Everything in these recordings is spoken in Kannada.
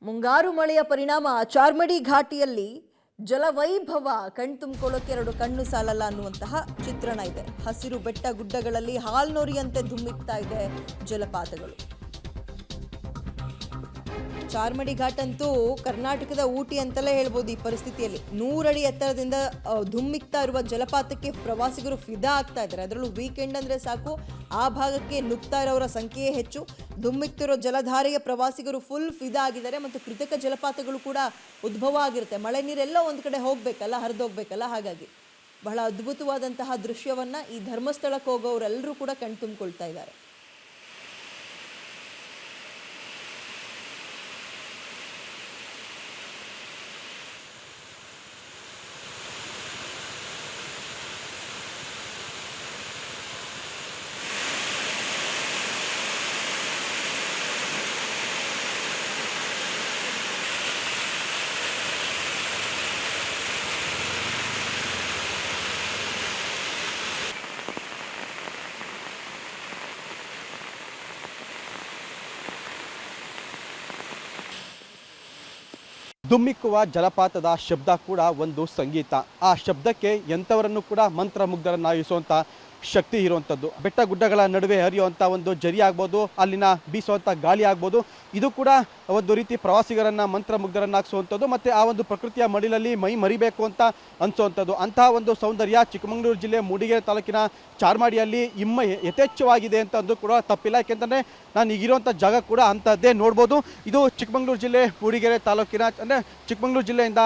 ಮುಂಗಾರು ಮಳೆಯ ಪರಿಣಾಮ ಚಾರ್ಮಡಿ ಘಾಟಿಯಲ್ಲಿ ಜಲವೈಭವ ಕಣ್ತುಂಬಿಕೊಳ್ಳೋಕೆ ಎರಡು ಕಣ್ಣು ಸಾಲಲ್ಲ ಅನ್ನುವಂತಹ ಚಿತ್ರಣ ಇದೆ. ಹಸಿರು ಬೆಟ್ಟ ಗುಡ್ಡಗಳಲ್ಲಿ ಹಾಲ್ನೊರಿಯಂತೆ ಧುಮ್ಮಿಕ್ತಾ ಇದೆ ಜಲಪಾತಗಳು. ಚಾರ್ಮಡಿ ಘಾಟ್ ಅಂತೂ ಕರ್ನಾಟಕದ ಊಟಿ ಅಂತಲೇ ಹೇಳ್ಬೋದು. ಈ ಪರಿಸ್ಥಿತಿಯಲ್ಲಿ 100 ಅಡಿ ಎತ್ತರದಿಂದ ಧುಮ್ಮಿಕ್ತಾ ಇರುವ ಜಲಪಾತಕ್ಕೆ ಪ್ರವಾಸಿಗರು ಫಿದಾ ಆಗ್ತಾ ಇದ್ದಾರೆ. ಅದರಲ್ಲೂ ವೀಕೆಂಡ್ ಅಂದ್ರೆ ಸಾಕು, ಆ ಭಾಗಕ್ಕೆ ನುಗ್ತಾ ಇರೋರ ಸಂಖ್ಯೆಯೇ ಹೆಚ್ಚು. ಧುಮ್ಮಿಕ್ತಿರೋ ಜಲಧಾರೆಗೆ ಪ್ರವಾಸಿಗರು ಫುಲ್ ಫಿದಾ ಆಗಿದ್ದಾರೆ. ಮತ್ತು ಕೃತಕ ಜಲಪಾತಗಳು ಕೂಡ ಉದ್ಭವ ಆಗಿರುತ್ತೆ. ಮಳೆ ನೀರೆಲ್ಲೋ ಒಂದು ಕಡೆ ಹೋಗ್ಬೇಕಲ್ಲ, ಹರಿದೋಗ್ಬೇಕಲ್ಲ. ಹಾಗಾಗಿ ಬಹಳ ಅದ್ಭುತವಾದಂತಹ ದೃಶ್ಯವನ್ನ ಈ ಧರ್ಮಸ್ಥಳಕ್ಕೆ ಹೋಗೋರೆಲ್ಲರೂ ಕೂಡ ಕಣ್ತುಂಬಿಕೊಳ್ತಾ ಇದ್ದಾರೆ. ಧುಮ್ಮಿಕ್ಕುವ ಜಲಪಾತದ ಶಬ್ದ ಕೂಡ ಒಂದು ಸಂಗೀತ. ಆ ಶಬ್ದಕ್ಕೆ ಎಂಥವರನ್ನು ಕೂಡ ಮಂತ್ರಮುಗ್ಧರನ್ನಾಗಿಸುವಂಥ ಶಕ್ತಿ ಇರುವಂಥದ್ದು. ಬೆಟ್ಟ ಗುಡ್ಡಗಳ ನಡುವೆ ಹರಿಯುವಂಥ ಒಂದು ಜರಿ ಆಗ್ಬೋದು, ಅಲ್ಲಿನ ಬೀಸುವಂಥ ಗಾಳಿ ಆಗ್ಬೋದು, ಇದು ಕೂಡ ಒಂದು ರೀತಿ ಪ್ರವಾಸಿಗರನ್ನು ಮಂತ್ರಮುಗ್ಧರನ್ನಾಗಿಸುವಂಥದ್ದು. ಮತ್ತು ಆ ಒಂದು ಪ್ರಕೃತಿಯ ಮಡಿಲಲ್ಲಿ ಮೈ ಮರಿಬೇಕು ಅಂತ ಅನಿಸುವಂಥದ್ದು. ಅಂತಹ ಒಂದು ಸೌಂದರ್ಯ ಚಿಕ್ಕಮಗಳೂರು ಜಿಲ್ಲೆ ಮೂಡಿಗೆರೆ ತಾಲೂಕಿನ ಚಾರ್ಮಾಡಿಯಲ್ಲಿ ಯಥೇಚ್ಛವಾಗಿದೆ ಅಂತ ಅಂದು ಕೂಡ ತಪ್ಪಿಲ್ಲ. ಯಾಕೆಂತಂದರೆ ನಾನು ಈಗಿರುವಂಥ ಜಾಗ ಕೂಡ ಅಂಥದ್ದೇ ನೋಡ್ಬೋದು. ಇದು ಚಿಕ್ಕಮಗಳೂರು ಜಿಲ್ಲೆ ಮೂಡಿಗೆರೆ ತಾಲೂಕಿನ ಅಂದರೆ ಚಿಕ್ಕಮಗಳೂರು ಜಿಲ್ಲೆಯಿಂದ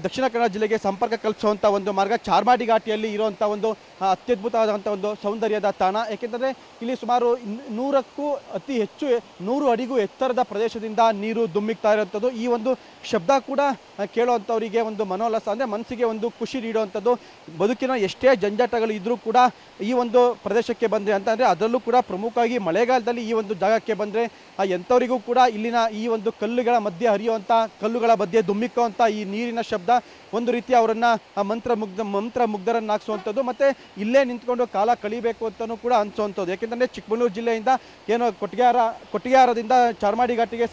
ದಕ್ಷಿಣ ಕನ್ನಡ ಜಿಲ್ಲೆಗೆ ಸಂಪರ್ಕ ಕಲ್ಪಿಸುವಂಥ ಒಂದು ಮಾರ್ಗ ಚಾರ್ಮಾಡಿ ಘಾಟಿಯಲ್ಲಿ ಇರುವಂಥ ಒಂದು ಅತ್ಯದ್ಭುತವಾದಂಥ ಒಂದು ಸೌಂದರ್ಯದ ತಾಣ. ಏಕೆಂದರೆ ಇಲ್ಲಿ ಸುಮಾರು 100ಕ್ಕೂ ಅತಿ ಹೆಚ್ಚು 100 ಅಡಿಗೂ ಎತ್ತರದ ಪ್ರದೇಶದಿಂದ ನೀರು ಧುಮ್ಮಿಕ್ತಾ ಇರುವಂಥದ್ದು. ಈ ಒಂದು ಶಬ್ದ ಕೂಡ ಕೇಳುವಂಥವರಿಗೆ ಒಂದು ಮನೋಲ್ಲಾಸ, ಅಂದರೆ ಮನಸ್ಸಿಗೆ ಒಂದು ಖುಷಿ ನೀಡುವಂಥದ್ದು. ಬದುಕಿನ ಎಷ್ಟೇ ಜಂಜಾಟಗಳು ಇದ್ದರೂ ಕೂಡ ಈ ಒಂದು ಪ್ರದೇಶಕ್ಕೆ ಬಂದರೆ ಅಂತಂದರೆ ಅದರಲ್ಲೂ ಕೂಡ ಪ್ರಮುಖವಾಗಿ ಮಳೆಗಾಲದಲ್ಲಿ ಈ ಒಂದು ಜಾಗಕ್ಕೆ ಬಂದರೆ ಎಂಥವರಿಗೂ ಕೂಡ ಇಲ್ಲಿನ ಈ ಒಂದು ಕಲ್ಲುಗಳ ಮಧ್ಯೆ ಹರಿಯುವಂಥ ಕಲ್ಲುಗಳ ಮಧ್ಯೆ ಧುಮ್ಮಿಕ್ಕುವಂಥ ಈ ನೀರಿನ ಶಬ್ದ ಒಂದು ರೀತಿ ಅವರನ್ನು ಮಂತ್ರಮುಗ್ಧರನ್ನಾಗಿಸುವಂಥದ್ದು. ಮತ್ತು ಇಲ್ಲೇ ನಿಂತ್ಕೊಂಡು ಕಾಲ ಕಳಿಬೇಕು ಅಂತಲೂ ಕೂಡ ಅನಿಸುವಂಥದ್ದು. ಯಾಕೆಂದರೆ ಚಿಕ್ಕಮಗಳೂರು ಜಿಲ್ಲೆಯಿಂದ ಏನು ಕೊಟ್ಟಿಗೆಹಾರದಿಂದ ಚಾರ್ಮಾಡಿ ಘಾಟಿಗೆ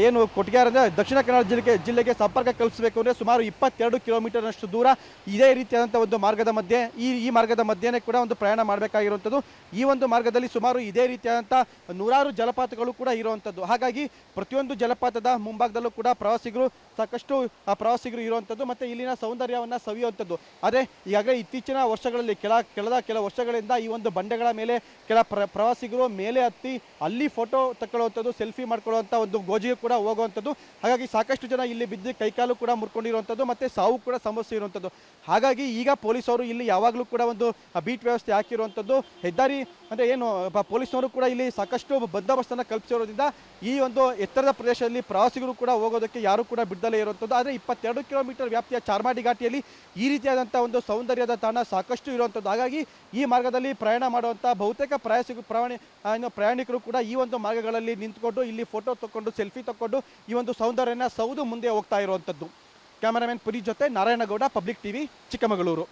ಏನು ಕೊಟ್ಟಿಗೆಹಾರ ಅಂದರೆ ದಕ್ಷಿಣ ಕನ್ನಡ ಜಿಲ್ಲೆಗೆ ಸಂಪರ್ಕ ಕಲ್ಪಿಸಬೇಕು ಅಂದರೆ ಸುಮಾರು 22 ಕಿಲೋಮೀಟರ್ನಷ್ಟು ದೂರ ಇದೇ ರೀತಿಯಾದಂಥ ಒಂದು ಮಾರ್ಗದ ಮಧ್ಯೆ ಈ ಮಾರ್ಗದ ಮಧ್ಯೆನೇ ಕೂಡ ಒಂದು ಪ್ರಯಾಣ ಮಾಡಬೇಕಾಗಿರುವಂಥದ್ದು. ಈ ಒಂದು ಮಾರ್ಗದಲ್ಲಿ ಸುಮಾರು ಇದೇ ರೀತಿಯಾದಂಥ 100 ಜಲಪಾತಗಳು ಕೂಡ ಇರುವಂಥದ್ದು. ಹಾಗಾಗಿ ಪ್ರತಿಯೊಂದು ಜಲಪಾತದ ಮುಂಭಾಗದಲ್ಲೂ ಕೂಡ ಸಾಕಷ್ಟು ಪ್ರವಾಸಿಗರು ಇರುವಂಥದ್ದು ಮತ್ತು ಇಲ್ಲಿನ ಸೌಂದರ್ಯವನ್ನು ಸವಿಯುವಂಥದ್ದು. ಆದರೆ ಈಗಾಗಲೇ ಇತ್ತೀಚಿನ ವರ್ಷಗಳಲ್ಲಿ ಕೆಲ ವರ್ಷಗಳಿಂದ ಈ ಒಂದು ಬಂಡೆಗಳ ಮೇಲೆ ಪ್ರವಾಸಿಗರು ಮೇಲೆ ಹತ್ತಿ ಅಲ್ಲಿ ಫೋಟೋ ತಗೊಳ್ಳುವಂಥದ್ದು, ಸೆಲ್ಫಿ ಮಾಡ್ಕೊಳ್ಳುವಂಥ ಒಂದು ಗೋಜಿಗೆ ಕೂಡ ಹೋಗುವಂಥದ್ದು. ಹಾಗಾಗಿ ಸಾಕಷ್ಟು ಜನ ಇಲ್ಲಿ ಬಿದ್ದು ಕೈಕಾಲು ಕೂಡ ಮುರ್ಕೊಂಡಿರುವಂಥದ್ದು ಮತ್ತು ಸಾವು ಕೂಡ ಸಮಸ್ಯೆ ಇರುವಂಥದ್ದು. ಹಾಗಾಗಿ ಈಗ ಪೊಲೀಸವರು ಇಲ್ಲಿ ಯಾವಾಗಲೂ ಕೂಡ ಒಂದು ಬೀಟ್ ವ್ಯವಸ್ಥೆ ಹಾಕಿರುವಂಥದ್ದು. ಹೆದ್ದಾರಿ ಅಂದರೆ ಏನು ಪೊಲೀಸ್ನವರು ಕೂಡ ಇಲ್ಲಿ ಸಾಕಷ್ಟು ಬಂದೋಬಸ್ತನ್ನು ಕಲ್ಪಿಸಿರೋದ್ರಿಂದ ಈ ಒಂದು ಎತ್ತರದ ಪ್ರದೇಶದಲ್ಲಿ ಪ್ರವಾಸಿಗರು ಕೂಡ ಹೋಗೋದಕ್ಕೆ ಯಾರು ಕೂಡ ಬಿಡದಲೇ ಇರುವಂಥದ್ದು. ಆದರೆ 22 ಕಿಲೋಮೀಟರ್ ವ್ಯಾಪ್ತಿಯ ಚಾರ್ಮಾಡಿ ಘಾಟಿಯಲ್ಲಿ ಈ ರೀತಿಯಾದಂಥ ಒಂದು ಸೌಂದರ್ಯದ ತಾಣ ಸಾಕಷ್ಟು ಇರುವಂಥದ್ದು. ಹಾಗಾಗಿ ಈ ಮಾರ್ಗದಲ್ಲಿ ಪ್ರಯಾಣ ಮಾಡುವಂಥ ಬಹುತೇಕ ಪ್ರಯಾಣಿಕರು ಕೂಡ ಈ ಒಂದು ಮಾರ್ಗಗಳಲ್ಲಿ ನಿಂತ್ಕೊಂಡು ಇಲ್ಲಿ ಫೋಟೋ ತಗೊಂಡು ಸೆಲ್ಫಿ ತಗೊಂಡು ಈ ಒಂದು ಸೌಂದರ್ಯನ ಸೌದು ಮುಂದೆ ಹೋಗ್ತಾ ಇರುವಂಥದ್ದು. ಕ್ಯಾಮರಾಮನ್ ಪುರಿ ಜೊತೆ ನಾರಾಯಣಗೌಡ, ಪಬ್ಲಿಕ್ ಟಿವಿ, ಚಿಕ್ಕಮಗಳೂರು.